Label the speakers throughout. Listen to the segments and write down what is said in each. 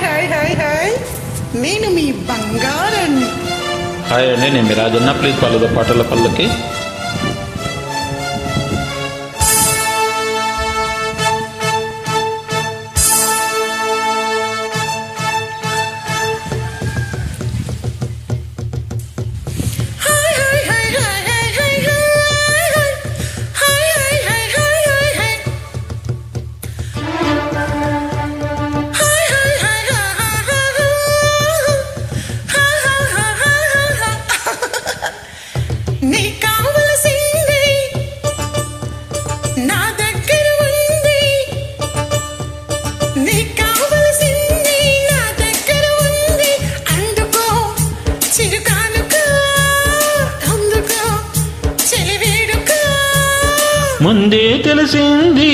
Speaker 1: Hi hi hi hi నేను మీ బంగారాన్ని.
Speaker 2: Hi అండి, నేను మీ రాజన్న. ప్లీజ్ ఫాలో ద పాటల పల్లకి. ముందే తెలిసింది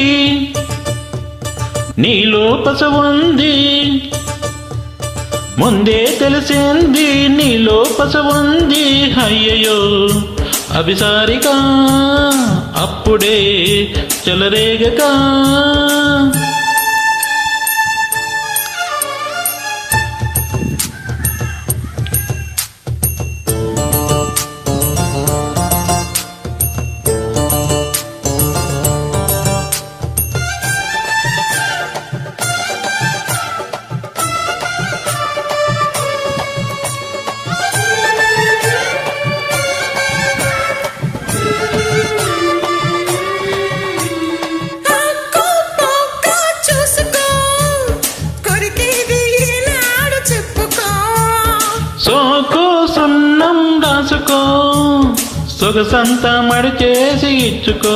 Speaker 2: నీలో పసవుంది, ముందే తెలిసింది నీలో పసవుంది. అయ్యయ్యో అభిసారిక అప్పుడే చెలరేగక. సోకు సున్నం రాసుకో, సొగసంతా మడి చేసి ఇచ్చుకో.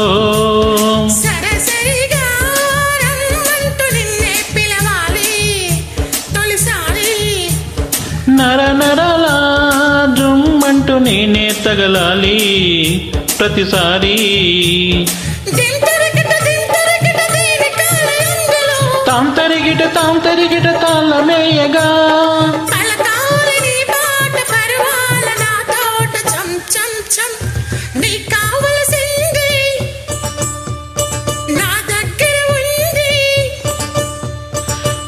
Speaker 2: నర నరలా జుమ్మంటూ నేనే తగలాలి ప్రతిసారి. తాం తరిగిట తాళమేయగా.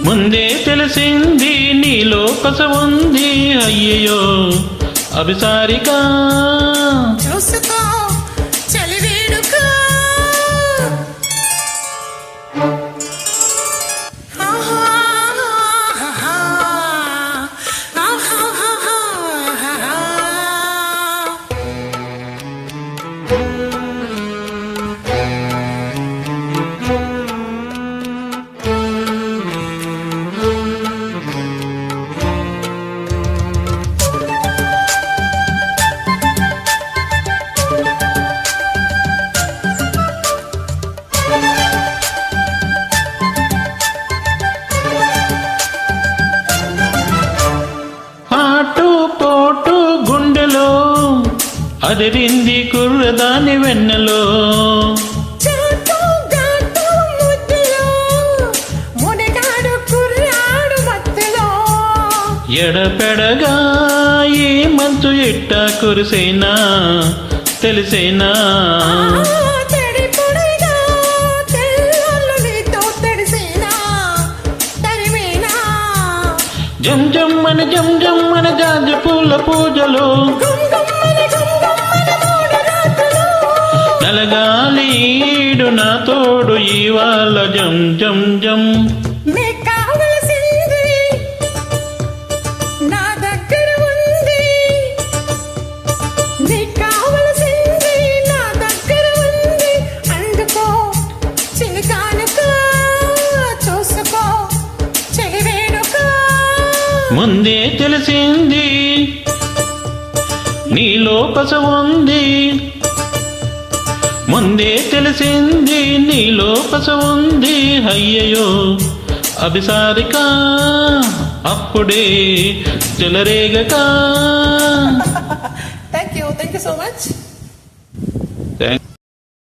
Speaker 2: ముందే తెలిసింది నీలో పసవుంది. అయ్యయ్యో అభిసారిక
Speaker 1: చూసుకో చలివేడుక.
Speaker 2: అదిరింది కుర్రదాని వెన్నెలో. ఎడపెడగా ఈ మంచు ఇట్ట కురిసైనా తెలిసైనా. జం జమ్మని జాజి పూల పూజలు. నలగాలీడు నా తోడు ఇవాళ జం జం జం. ముందే తెలిసింది నీలో పసవుంది, ముందే తెలిసింది నీలో పసవుంది. అయ్యయ్యో అభిసారిక అప్పుడే చెలరేగక.
Speaker 1: Thank you so much.